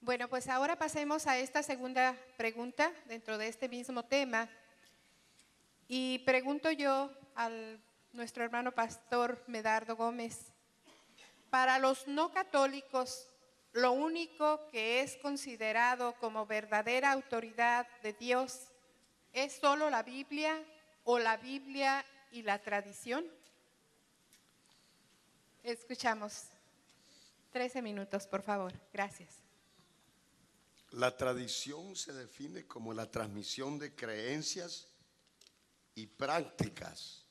Bueno, pues ahora pasemos a esta segunda pregunta dentro de este mismo tema. Y pregunto yo a nuestro hermano pastor Medardo Gómez, para los no católicos, lo único que es considerado como verdadera autoridad de Dios es solo la Biblia o la Biblia y la tradición. Escuchamos. 13 minutos, por favor. Gracias. La tradición se define como la transmisión de creencias y prácticas,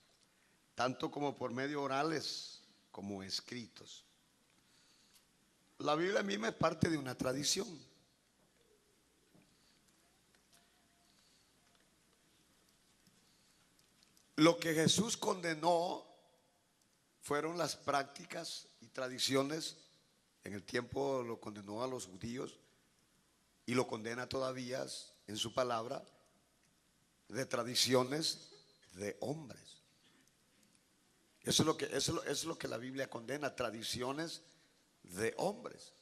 tanto como por medio orales como escritos. La Biblia misma es parte de una tradición. Lo que Jesús condenó fueron las prácticas y tradiciones. En el tiempo lo condenó a los judíos y lo condena todavía en su palabra, de tradiciones de hombres. Eso es lo que la Biblia condena, tradiciones de hombres.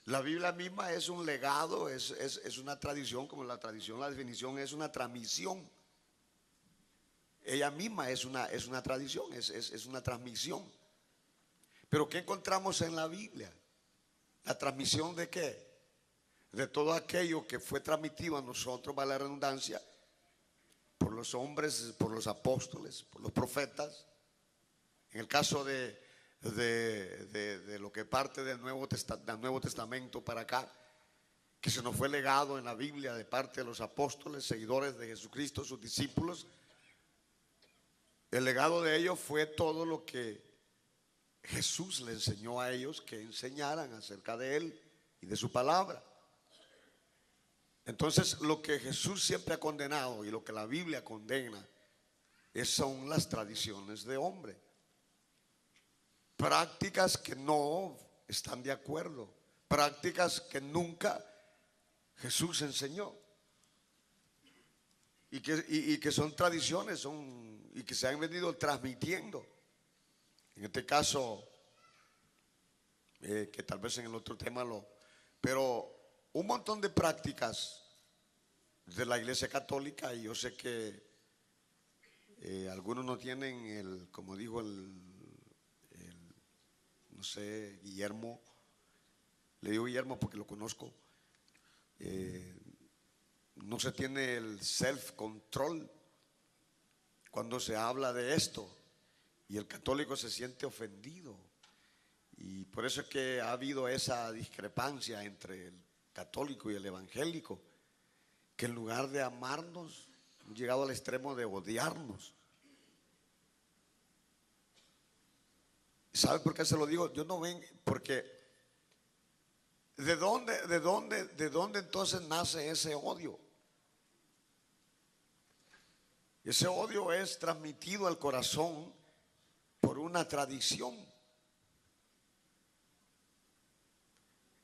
La Biblia misma es un legado, es una tradición, como la tradición, la definición es una transmisión. Ella misma es una tradición, es una transmisión. Pero ¿qué encontramos en la Biblia? ¿La transmisión de qué? De todo aquello que fue transmitido a nosotros, vale la redundancia, por los hombres, por los apóstoles, por los profetas. En el caso de lo que parte del Nuevo Testamento para acá, que se nos fue legado en la Biblia de parte de los apóstoles, seguidores de Jesucristo, sus discípulos. El legado de ellos fue todo lo que Jesús le enseñó a ellos que enseñaran acerca de Él y de su palabra. Entonces, lo que Jesús siempre ha condenado y lo que la Biblia condena son las tradiciones de hombre. Prácticas que no están de acuerdo, prácticas que nunca Jesús enseñó y que son tradiciones y que se han venido transmitiendo. En este caso, que tal vez en el otro tema pero un montón de prácticas de la Iglesia Católica, y yo sé que algunos no tienen como dijo no sé, Guillermo, le digo Guillermo porque lo conozco, no se tiene el self-control cuando se habla de esto, y el católico se siente ofendido, y por eso es que ha habido esa discrepancia entre el católico y el evangélico, que en lugar de amarnos, han llegado al extremo de odiarnos. ¿Sabe por qué se lo digo? Yo no ven, porque ¿de dónde entonces nace ese odio? Ese odio es transmitido al corazón por una tradición.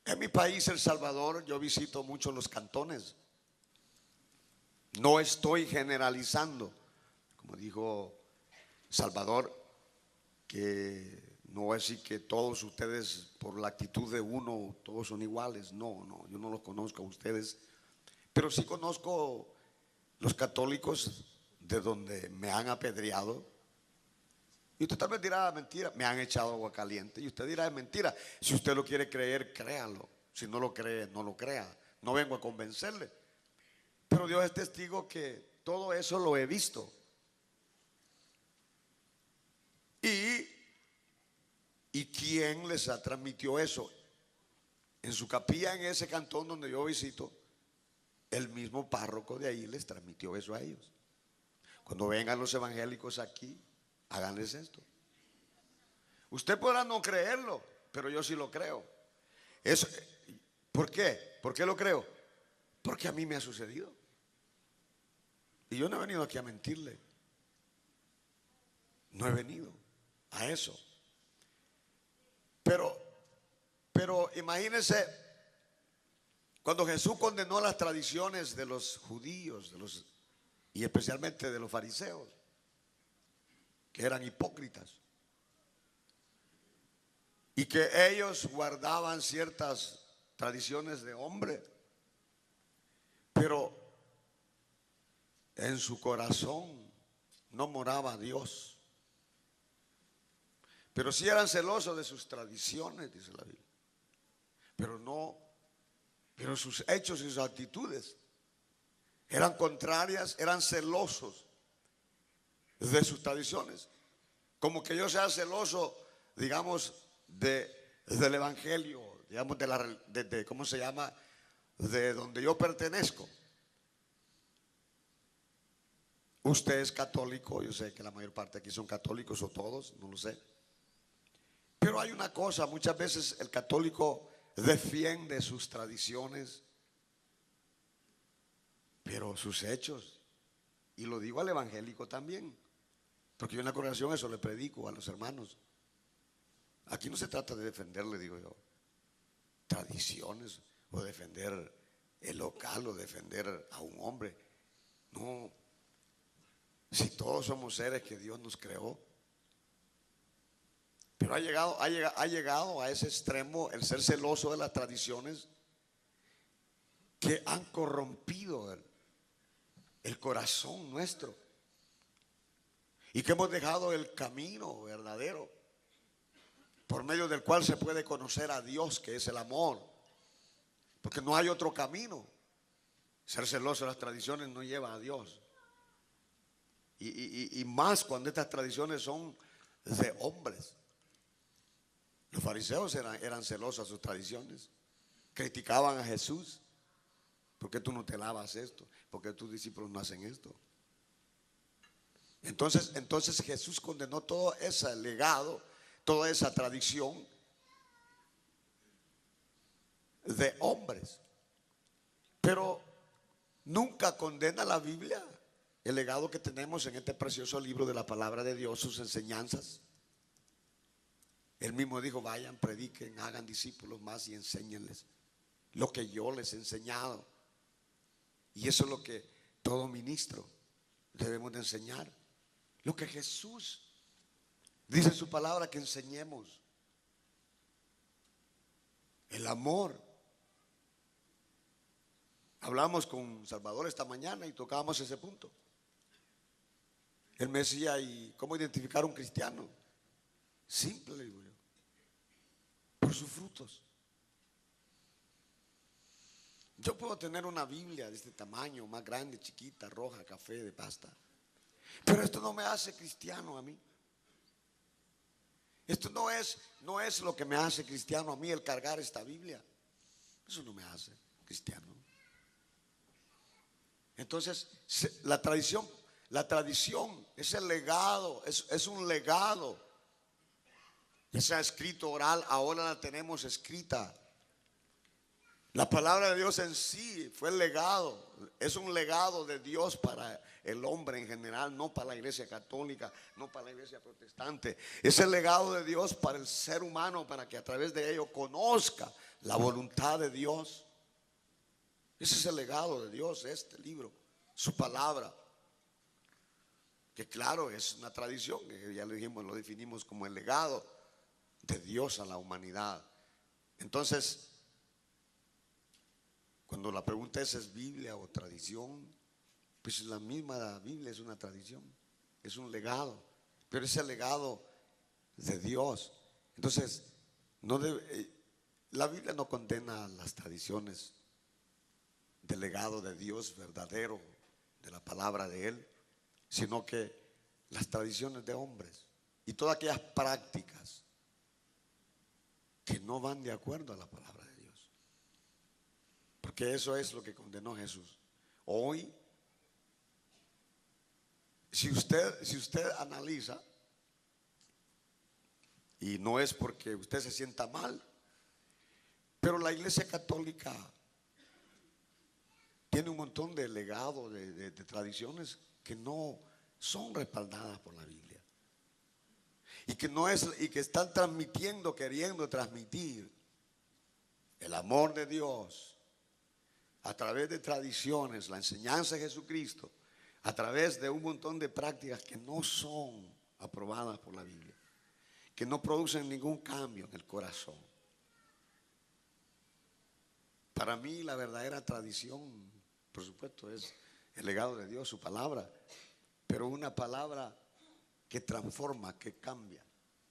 En mi país, El Salvador, yo visito mucho los cantones. No estoy generalizando, como dijo Salvador, que no voy a decir que todos ustedes, por la actitud de uno, todos son iguales. No, yo no los conozco a ustedes, pero sí conozco los católicos de donde me han apedreado. Y usted tal vez dirá mentira, me han echado agua caliente. Y usted dirá es mentira. Si usted lo quiere creer, créalo. Si no lo cree, no lo crea. No vengo a convencerle. Pero Dios es testigo que todo eso lo he visto. ¿Y quién les transmitió eso? En su capilla, en ese cantón donde yo visito, el mismo párroco de ahí les transmitió eso a ellos. Cuando vengan los evangélicos aquí, háganles esto. Usted podrá no creerlo, pero yo sí lo creo. Eso, ¿por qué? ¿Por qué lo creo? Porque a mí me ha sucedido. Y yo no he venido aquí a mentirle. No he venido a eso. Pero imagínense, cuando Jesús condenó las tradiciones de los judíos, y especialmente de los fariseos, que eran hipócritas, y que ellos guardaban ciertas tradiciones de hombre, pero en su corazón no moraba Dios. Pero sí eran celosos de sus tradiciones, dice la Biblia. Pero sus hechos y sus actitudes eran contrarias, eran celosos de sus tradiciones. Como que yo sea celoso, digamos, del evangelio, digamos, ¿cómo se llama? De donde yo pertenezco. Usted es católico, yo sé que la mayor parte aquí son católicos o todos, no lo sé. Pero hay una cosa, muchas veces el católico defiende sus tradiciones, pero sus hechos, y lo digo al evangélico también, porque yo en la congregación eso le predico a los hermanos. Aquí no se trata de defenderle, digo yo, tradiciones o defender el local o defender a un hombre. No, si todos somos seres que Dios nos creó. Pero ha llegado a ese extremo el ser celoso de las tradiciones que han corrompido el corazón nuestro y que hemos dejado el camino verdadero por medio del cual se puede conocer a Dios, que es el amor, porque no hay otro camino. Ser celoso de las tradiciones no lleva a Dios, y más cuando estas tradiciones son de hombres. Los fariseos eran celosos de sus tradiciones, criticaban a Jesús. ¿Por qué tú no te lavas esto? ¿Por qué tus discípulos no hacen esto? Entonces Jesús condenó todo ese legado, toda esa tradición de hombres. Pero nunca condena la Biblia el legado que tenemos en este precioso libro de la palabra de Dios, sus enseñanzas. Él mismo dijo: vayan, prediquen, hagan discípulos más y enséñenles lo que yo les he enseñado. Y eso es lo que todo ministro debemos de enseñar. Lo que Jesús dice en su palabra que enseñemos. El amor. Hablamos con Salvador esta mañana y tocábamos ese punto. Él me decía: ¿y cómo identificar a un cristiano? Simple, le digo yo, por sus frutos. Yo puedo tener una Biblia de este tamaño, más grande, chiquita, roja, café, de pasta, pero esto no me hace cristiano a mí. Esto no es lo que me hace cristiano a mí, el cargar esta Biblia. Eso no me hace cristiano. Entonces, la tradición, es el legado, es un legado. Ya sea escrito, oral, ahora la tenemos escrita. La palabra de Dios en sí fue el legado, es un legado de Dios para el hombre en general, no para la iglesia católica, no para la iglesia protestante. Es el legado de Dios para el ser humano, para que a través de ello conozca la voluntad de Dios. Ese es el legado de Dios, este libro, su palabra. Que claro, es una tradición, que ya lo dijimos, lo definimos como el legado de Dios a la humanidad. Entonces, cuando la pregunta es Biblia o tradición, pues la misma Biblia es una tradición, es un legado, pero es el legado de Dios. Entonces, la Biblia no condena las tradiciones del legado de Dios verdadero, de la palabra de Él, sino que las tradiciones de hombres y todas aquellas prácticas que no van de acuerdo a la palabra de Dios. Porque eso es lo que condenó Jesús. Hoy, si usted analiza, y no es porque usted se sienta mal, pero la Iglesia Católica tiene un montón de legado, de tradiciones que no son respaldadas por la Biblia. Y que están queriendo transmitir el amor de Dios a través de tradiciones, la enseñanza de Jesucristo, a través de un montón de prácticas que no son aprobadas por la Biblia, que no producen ningún cambio en el corazón. Para mí la verdadera tradición, por supuesto, es el legado de Dios, su palabra, pero una palabra que transforma, que cambia,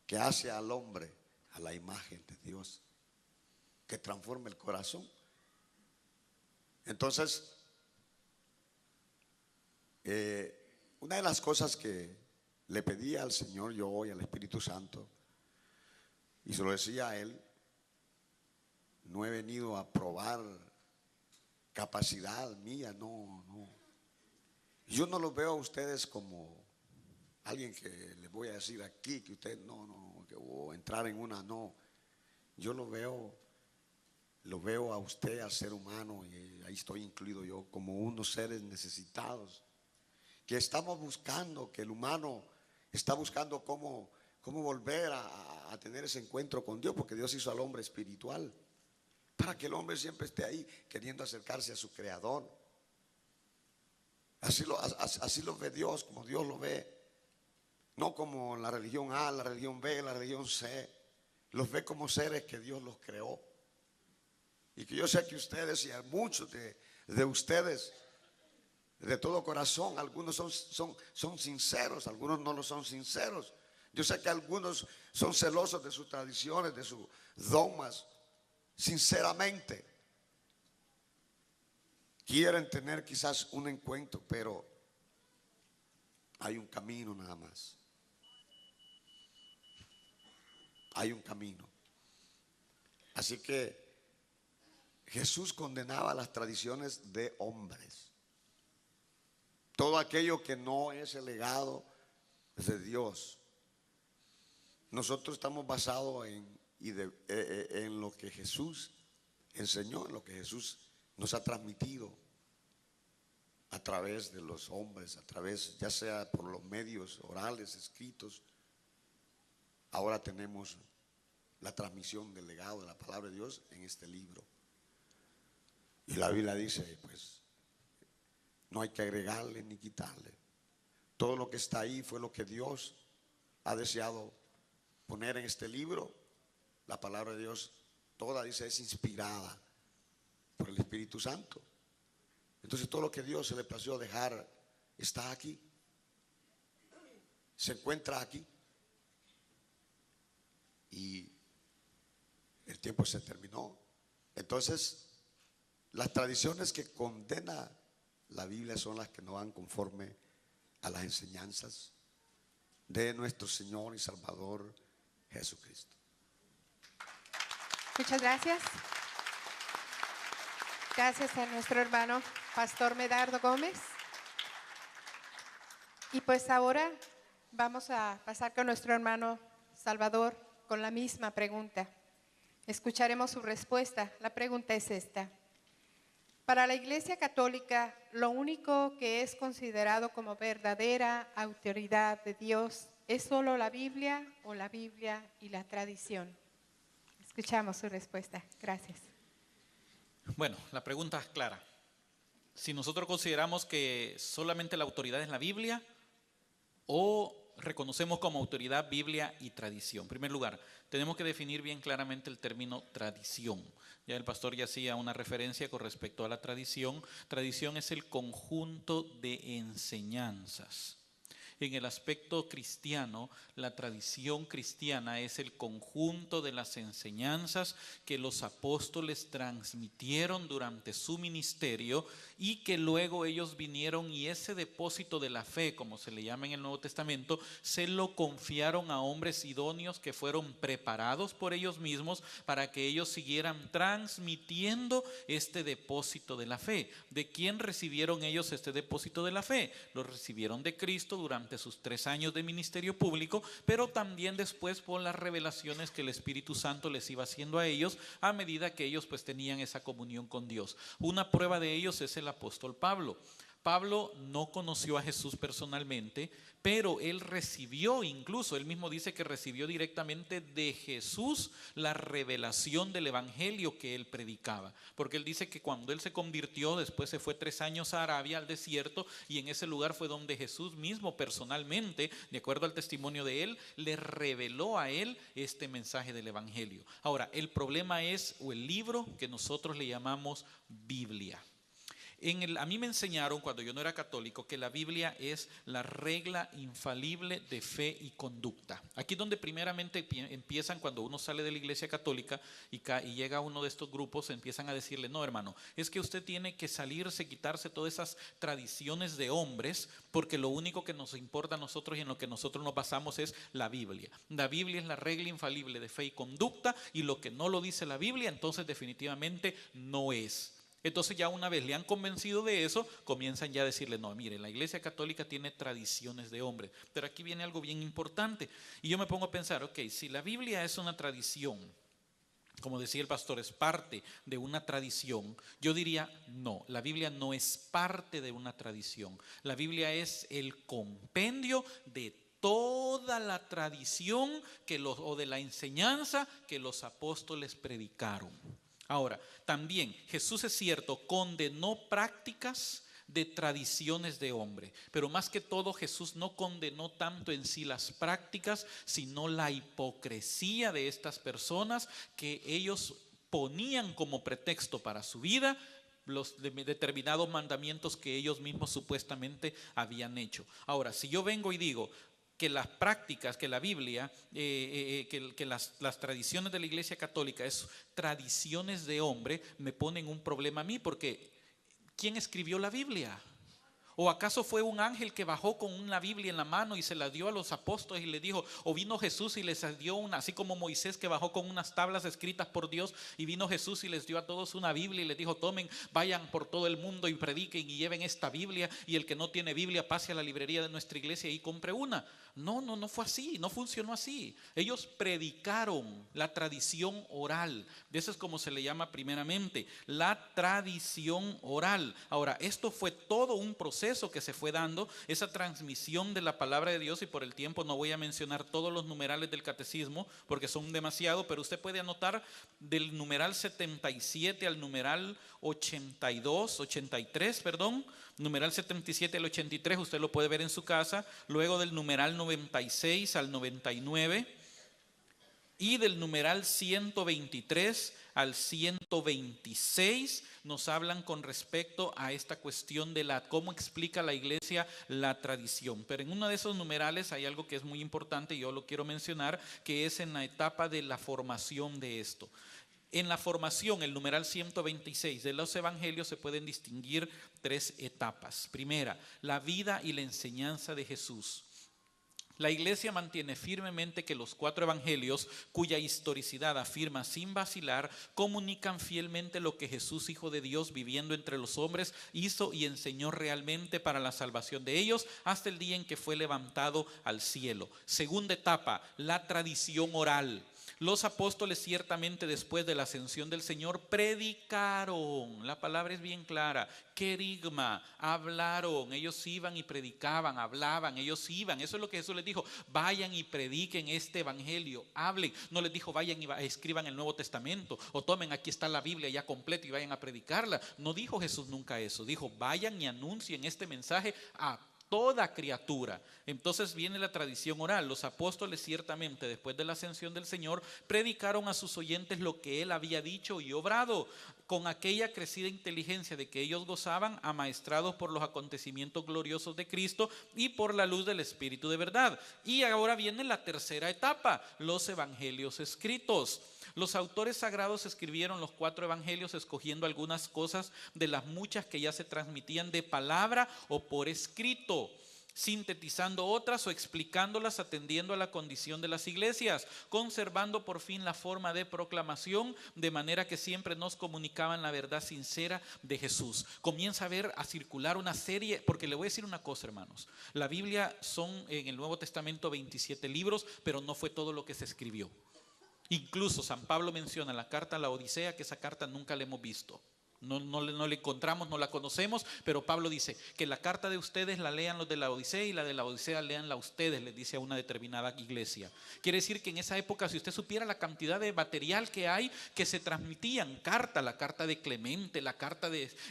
que hace al hombre a la imagen de Dios, que transforma el corazón. Entonces, una de las cosas que le pedí al Señor yo hoy, al Espíritu Santo, y se lo decía a Él, no he venido a probar capacidad mía, no. Yo no los veo a ustedes como alguien que les voy a decir aquí, que usted no, que voy a entrar en una, no. Yo lo veo a usted, al ser humano, y ahí estoy incluido yo, como unos seres necesitados, que estamos buscando, que el humano está buscando cómo volver a tener ese encuentro con Dios, porque Dios hizo al hombre espiritual, para que el hombre siempre esté ahí queriendo acercarse a su Creador. Así lo ve Dios, como Dios lo ve, no como la religión A, la religión B, la religión C. Los ve como seres que Dios los creó. Y que yo sé que ustedes, y a muchos de ustedes, de todo corazón, algunos son sinceros, algunos no lo son sinceros. Yo sé que algunos son celosos de sus tradiciones, de sus dogmas, sinceramente. Quieren tener quizás un encuentro, pero hay un camino nada más. Hay un camino. Así que Jesús condenaba las tradiciones de hombres. Todo aquello que no es el legado de Dios. Nosotros estamos basados en lo que Jesús enseñó, en lo que Jesús nos ha transmitido a través de los hombres, a través, ya sea por los medios orales, escritos. Ahora tenemos la transmisión del legado de la palabra de Dios en este libro. Y la Biblia dice, pues, no hay que agregarle ni quitarle. Todo lo que está ahí fue lo que Dios ha deseado poner en este libro. La palabra de Dios, toda, dice, es inspirada por el Espíritu Santo. Entonces todo lo que Dios se le plació dejar está aquí. Se encuentra aquí. Y el tiempo se terminó. Entonces, las tradiciones que condena la Biblia son las que no van conforme a las enseñanzas de nuestro Señor y Salvador Jesucristo. Muchas gracias. Gracias a nuestro hermano Pastor Medardo Gómez. Y pues ahora vamos a pasar con nuestro hermano Salvador con la misma pregunta. Escucharemos su respuesta. La pregunta es esta. Para la Iglesia Católica, lo único que es considerado como verdadera autoridad de Dios es solo la Biblia o la Biblia y la tradición. Escuchamos su respuesta. Gracias. Bueno, la pregunta es clara. Si nosotros consideramos que solamente la autoridad es la Biblia o reconocemos como autoridad Biblia y tradición. En primer lugar, tenemos que definir bien claramente el término tradición. Ya el pastor ya hacía una referencia con respecto a la tradición. Tradición es el conjunto de enseñanzas. En el aspecto cristiano, la tradición cristiana es el conjunto de las enseñanzas que los apóstoles transmitieron durante su ministerio y que luego ellos vinieron y ese depósito de la fe, como se le llama en el Nuevo Testamento, se lo confiaron a hombres idóneos que fueron preparados por ellos mismos para que ellos siguieran transmitiendo este depósito de la fe. ¿De quién recibieron ellos este depósito de la fe? Lo recibieron de Cristo durante sus 3 años de ministerio público, pero también después por las revelaciones que el Espíritu Santo les iba haciendo a ellos a medida que ellos pues tenían esa comunión con Dios. Una prueba de ellos es el apóstol Pablo. Pablo no conoció a Jesús personalmente, pero él recibió, incluso él mismo dice que recibió directamente de Jesús la revelación del evangelio que él predicaba. Porque él dice que cuando él se convirtió, después se fue 3 años a Arabia, al desierto, y en ese lugar fue donde Jesús mismo personalmente, de acuerdo al testimonio de él, le reveló a él este mensaje del evangelio. Ahora, el problema es, o el libro que nosotros le llamamos Biblia. A mí me enseñaron cuando yo no era católico que la Biblia es la regla infalible de fe y conducta. Aquí es donde primeramente empiezan, cuando uno sale de la iglesia católica y llega a uno de estos grupos, empiezan a decirle: no, hermano, es que usted tiene que salirse, quitarse todas esas tradiciones de hombres, porque lo único que nos importa a nosotros y en lo que nosotros nos basamos es la Biblia. La Biblia es la regla infalible de fe y conducta, y lo que no lo dice la Biblia, entonces definitivamente no es. Entonces ya una vez le han convencido de eso, comienzan ya a decirle: no, mire, la iglesia católica tiene tradiciones de hombres. Pero aquí viene algo bien importante. Y yo me pongo a pensar, ok, si la Biblia es una tradición, como decía el pastor, es parte de una tradición, yo diría: no, la Biblia no es parte de una tradición. La Biblia es el compendio de toda la tradición o de la enseñanza que los apóstoles predicaron. Ahora, también Jesús, es cierto, condenó prácticas de tradiciones de hombre, pero más que todo Jesús no condenó tanto en sí las prácticas, sino la hipocresía de estas personas que ellos ponían como pretexto para su vida los determinados mandamientos que ellos mismos supuestamente habían hecho. Ahora, si yo vengo y digo que las prácticas, que la Biblia, que las tradiciones de la Iglesia Católica es tradiciones de hombre, me ponen un problema a mí, porque ¿quién escribió la Biblia? ¿O acaso fue un ángel que bajó con una Biblia en la mano y se la dio a los apóstoles y le dijo? ¿O vino Jesús y les dio una, así como Moisés que bajó con unas tablas escritas por Dios, y vino Jesús y les dio a todos una Biblia y les dijo: tomen, vayan por todo el mundo y prediquen y lleven esta Biblia, y el que no tiene Biblia pase a la librería de nuestra iglesia y compre una? No fue así, no funcionó así. Ellos predicaron la tradición oral. De eso es como se le llama primeramente, la tradición oral. Ahora, esto fue todo un proceso que se fue dando, esa transmisión de la palabra de Dios, y por el tiempo no voy a mencionar todos los numerales del catecismo porque son demasiado, pero usted puede anotar del numeral 77 al numeral 83, numeral 77 al 83, usted lo puede ver en su casa. Luego del numeral 96 al 99 y del numeral 123 al 126 nos hablan con respecto a esta cuestión de cómo explica la iglesia la tradición. Pero en uno de esos numerales hay algo que es muy importante y yo lo quiero mencionar, que es en la etapa de la formación de esto. En la formación, el numeral 126 de los evangelios, se pueden distinguir 3 etapas. Primera, la vida y la enseñanza de Jesús. La iglesia mantiene firmemente que los 4 evangelios, cuya historicidad afirma sin vacilar, comunican fielmente lo que Jesús, Hijo de Dios, viviendo entre los hombres, hizo y enseñó realmente para la salvación de ellos hasta el día en que fue levantado al cielo. Segunda etapa, la tradición oral. Los apóstoles ciertamente después de la ascensión del Señor predicaron, la palabra es bien clara, querigma, hablaron, ellos iban y predicaban, hablaban, ellos iban, eso es lo que Jesús les dijo: vayan y prediquen este evangelio, hablen. No les dijo: vayan y escriban el Nuevo Testamento, o tomen, aquí está la Biblia ya completa y vayan a predicarla. No dijo Jesús nunca eso, dijo: vayan y anuncien este mensaje a toda criatura. Entonces viene la tradición oral. Los apóstoles ciertamente después de la ascensión del Señor predicaron a sus oyentes lo que Él había dicho y obrado, con aquella crecida inteligencia de que ellos gozaban, amaestrados por los acontecimientos gloriosos de Cristo y por la luz del Espíritu de verdad. Y ahora viene la tercera etapa, los evangelios escritos. Los autores sagrados escribieron los 4 evangelios escogiendo algunas cosas de las muchas que ya se transmitían de palabra o por escrito, sintetizando otras o explicándolas atendiendo a la condición de las iglesias, conservando por fin la forma de proclamación, de manera que siempre nos comunicaban la verdad sincera de Jesús. Comienza a circular una serie, porque le voy a decir una cosa, hermanos, la Biblia son en el Nuevo Testamento 27 libros, pero no fue todo lo que se escribió. Incluso San Pablo menciona en la carta a la Odisea que esa carta nunca la hemos visto. No le encontramos, no la conocemos, pero Pablo dice que la carta de ustedes la lean los de la Odisea y la de la Odisea leanla ustedes, les dice a una determinada iglesia. Quiere decir que en esa época, si usted supiera la cantidad de material que hay, que se transmitían, la carta de Clemente,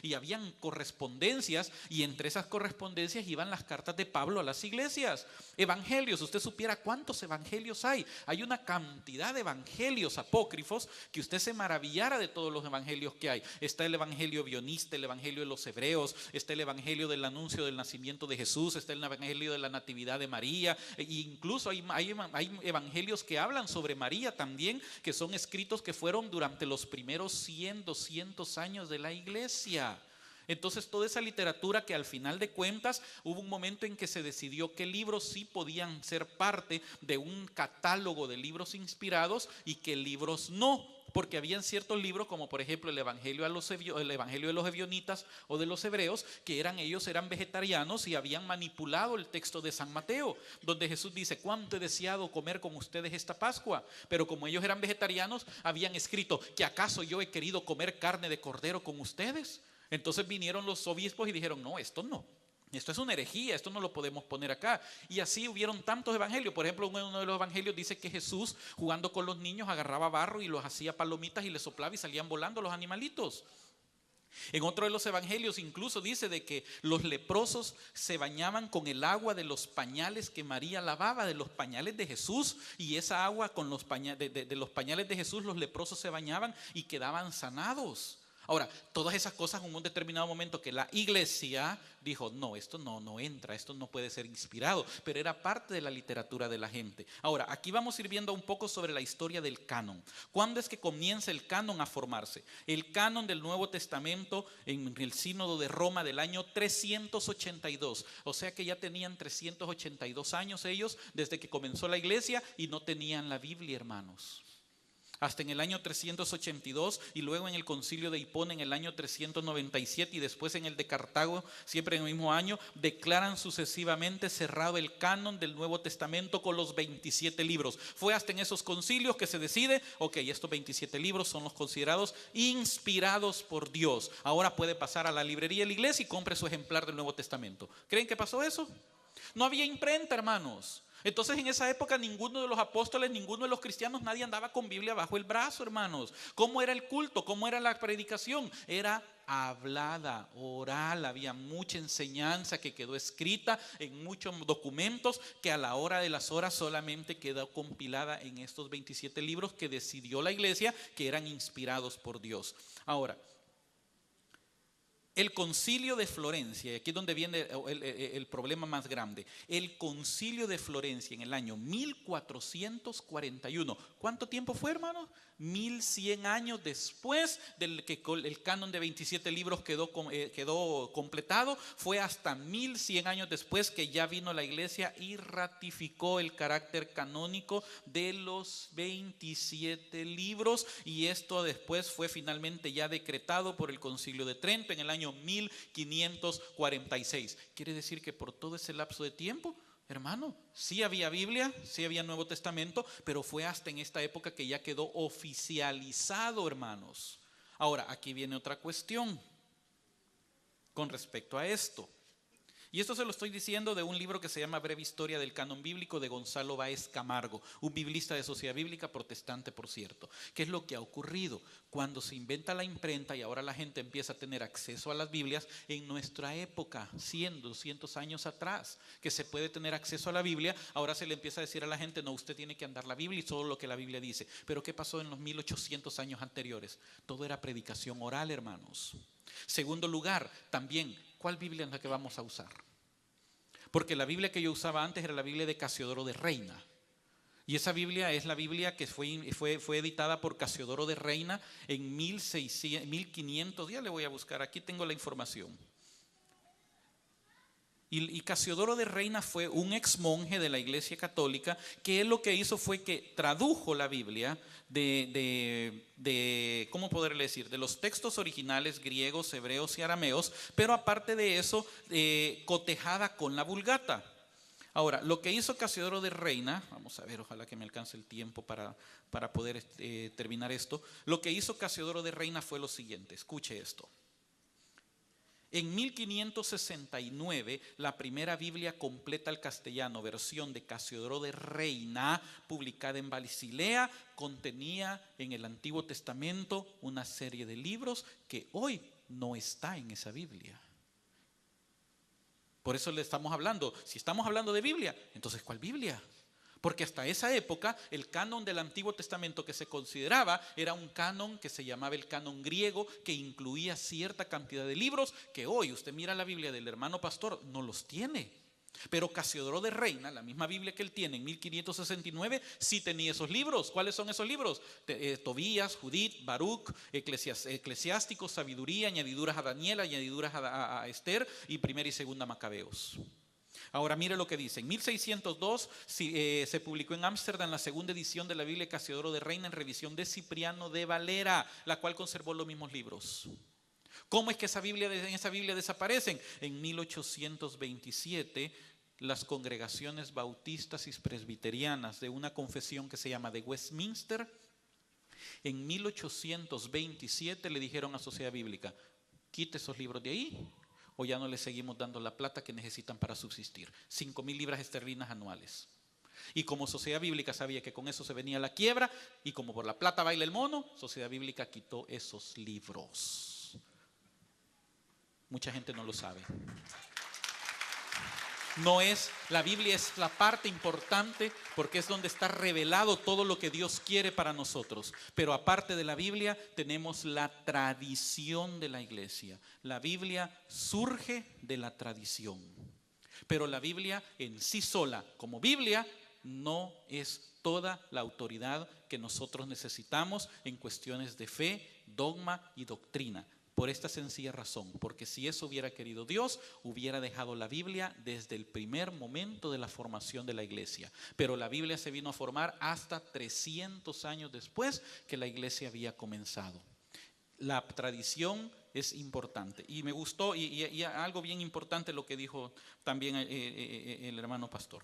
y habían correspondencias, y entre esas correspondencias iban las cartas de Pablo a las iglesias. Evangelios, usted supiera cuántos evangelios hay una cantidad de evangelios apócrifos que usted se maravillara de todos los evangelios que hay. Está el evangelio bionista, el evangelio de los hebreos, está el evangelio del anuncio del nacimiento de Jesús, está el evangelio de la natividad de María, e incluso hay evangelios que hablan sobre María también, que son escritos que fueron durante los primeros 100, 200 años de la iglesia. Entonces toda esa literatura que al final de cuentas hubo un momento en que se decidió qué libros sí podían ser parte de un catálogo de libros inspirados y qué libros no, porque habían ciertos libros como por ejemplo el evangelio de los ebionitas o de los hebreos, que ellos eran vegetarianos y habían manipulado el texto de San Mateo, donde Jesús dice: cuánto he deseado comer con ustedes esta Pascua, pero como ellos eran vegetarianos habían escrito: ¿que acaso yo he querido comer carne de cordero con ustedes? Entonces vinieron los obispos y dijeron: no, esto es una herejía, esto no lo podemos poner acá. Y así hubieron tantos evangelios. Por ejemplo, uno de los evangelios dice que Jesús, jugando con los niños, agarraba barro y los hacía palomitas y les soplaba y salían volando los animalitos. En otro de los evangelios incluso dice de que los leprosos se bañaban con el agua de los pañales que María lavaba, de los pañales de Jesús, y esa agua con los de los pañales de Jesús los leprosos se bañaban y quedaban sanados. Ahora, todas esas cosas en un determinado momento que la iglesia dijo: no, esto no entra, esto no puede ser inspirado, pero era parte de la literatura de la gente. Ahora, aquí vamos a ir viendo un poco sobre la historia del canon. ¿Cuándo es que comienza el canon a formarse? El canon del Nuevo Testamento en el Sínodo de Roma del año 382, o sea que ya tenían 382 años ellos desde que comenzó la iglesia y no tenían la Biblia, hermanos. Hasta en el año 382 y luego en el concilio de Hipona en el año 397 y después en el de Cartago, siempre en el mismo año, declaran sucesivamente cerrado el canon del Nuevo Testamento con los 27 libros. Fue hasta en esos concilios que se decide: ok, estos 27 libros son los considerados inspirados por Dios. Ahora puede pasar a la librería de la iglesia y compre su ejemplar del Nuevo Testamento. ¿Creen que pasó eso? No había imprenta, hermanos. Entonces en esa época ninguno de los apóstoles, ninguno de los cristianos, nadie andaba con Biblia bajo el brazo, hermanos. ¿Cómo era el culto? ¿Cómo era la predicación? Era hablada, oral. Había mucha enseñanza que quedó escrita en muchos documentos que a la hora de las horas solamente quedó compilada en estos 27 libros que decidió la iglesia que eran inspirados por Dios. Ahora, el concilio de Florencia, y aquí es donde viene el problema más grande. El concilio de Florencia en el año 1441. ¿Cuánto tiempo fue, hermanos? 1100 años después del que el canon de 27 libros quedó completado. Fue hasta 1100 años después que ya vino la iglesia y ratificó el carácter canónico de los 27 libros, y esto después fue finalmente ya decretado por el concilio de Trento en el año 1546. Quiere decir que por todo ese lapso de tiempo, hermano, sí había Biblia, sí había Nuevo Testamento, pero fue hasta en esta época que ya quedó oficializado, hermanos. Ahora, aquí viene otra cuestión con respecto a esto. Y esto se lo estoy diciendo de un libro que se llama Breve Historia del Canon Bíblico de Gonzalo Báez Camargo, un biblista de Sociedad Bíblica protestante, por cierto. ¿Qué es lo que ha ocurrido? Cuando se inventa la imprenta y ahora la gente empieza a tener acceso a las Biblias, en nuestra época, 100, 200 años atrás, que se puede tener acceso a la Biblia, ahora se le empieza a decir a la gente: no, usted tiene que andar la Biblia y solo lo que la Biblia dice. Pero ¿qué pasó en los 1800 años anteriores? Todo era predicación oral, hermanos. Segundo lugar, también, ¿cuál Biblia es la que vamos a usar? Porque la Biblia que yo usaba antes era la Biblia de Casiodoro de Reina. Y esa Biblia es la Biblia que fue editada por Casiodoro de Reina en 1500. Ya le voy a buscar, aquí tengo la información. Y Casiodoro de Reina fue un ex monje de la Iglesia Católica, que él lo que hizo fue que tradujo la Biblia ¿cómo poderle decir? De los textos originales griegos, hebreos y arameos, pero aparte de eso, cotejada con la Vulgata. Ahora, lo que hizo Casiodoro de Reina, vamos a ver, ojalá que me alcance el tiempo para poder terminar esto. Lo que hizo Casiodoro de Reina fue lo siguiente, escuche esto. En 1569, la primera Biblia completa al castellano, versión de Casiodoro de Reina, publicada en Basilea, contenía en el Antiguo Testamento una serie de libros que hoy no está en esa Biblia. Por eso le estamos hablando. Si estamos hablando de Biblia, entonces ¿cuál Biblia? Porque hasta esa época el canon del Antiguo Testamento que se consideraba era un canon que se llamaba el canon griego, que incluía cierta cantidad de libros que hoy usted mira la Biblia del hermano pastor, no los tiene. Pero Casiodoro de Reina, la misma Biblia que él tiene en 1569, sí tenía esos libros. ¿Cuáles son esos libros? Tobías, Judith, Baruch, Eclesiásticos, Sabiduría, añadiduras a Daniel, añadiduras a Esther y Primera y Segunda Macabeos. Ahora mire lo que dice. En 1602 se publicó en Ámsterdam la segunda edición de la Biblia de Casiodoro de Reina en revisión de Cipriano de Valera, la cual conservó los mismos libros. ¿Cómo es que en esa Biblia desaparecen? En 1827, las congregaciones bautistas y presbiterianas de una confesión que se llama de Westminster, en 1827 le dijeron a Sociedad Bíblica, quite esos libros de ahí o ya no les seguimos dando la plata que necesitan para subsistir. 5,000 libras esterlinas anuales. Y como Sociedad Bíblica sabía que con eso se venía la quiebra y como por la plata baila el mono, Sociedad Bíblica quitó esos libros. Mucha gente no lo sabe. La Biblia es la parte importante porque es donde está revelado todo lo que Dios quiere para nosotros. Pero aparte de la Biblia tenemos la tradición de la iglesia. La Biblia surge de la tradición. Pero la Biblia en sí sola, como Biblia, no es toda la autoridad que nosotros necesitamos en cuestiones de fe, dogma y doctrina. Por esta sencilla razón, porque si eso hubiera querido Dios, hubiera dejado la Biblia desde el primer momento de la formación de la iglesia. Pero la Biblia se vino a formar hasta 300 años después que la iglesia había comenzado. La tradición es importante. Y me gustó, y algo bien importante lo que dijo también el hermano pastor.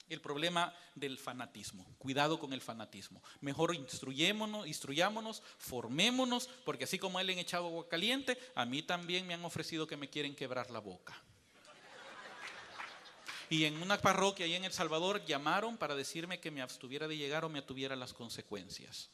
El problema del fanatismo. Cuidado con el fanatismo. Mejor instruyámonos, formémonos, porque así como a él le han echado agua caliente, a mí también me han ofrecido que me quieren quebrar la boca. Y en una parroquia ahí en El Salvador llamaron para decirme que me abstuviera de llegar o me atuviera las consecuencias.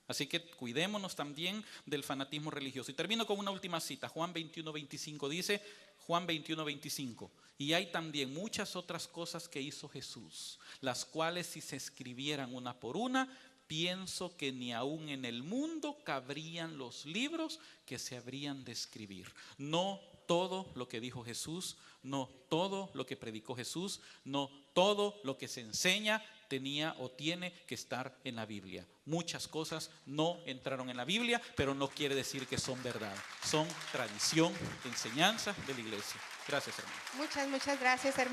Así que cuidémonos también del fanatismo religioso. Y termino con una última cita. Juan 21:25 dice, Juan 21:25, y hay también muchas otras cosas que hizo Jesús, las cuales si se escribieran una por una, pienso que ni aún en el mundo cabrían los libros que se habrían de escribir. No todo lo que dijo Jesús, no todo lo que predicó Jesús, no todo lo que se enseña tenía o tiene que estar en la Biblia. Muchas cosas no entraron en la Biblia, pero no quiere decir que son verdad. Son tradición, enseñanza de la iglesia. Gracias, hermano. Muchas gracias, hermano.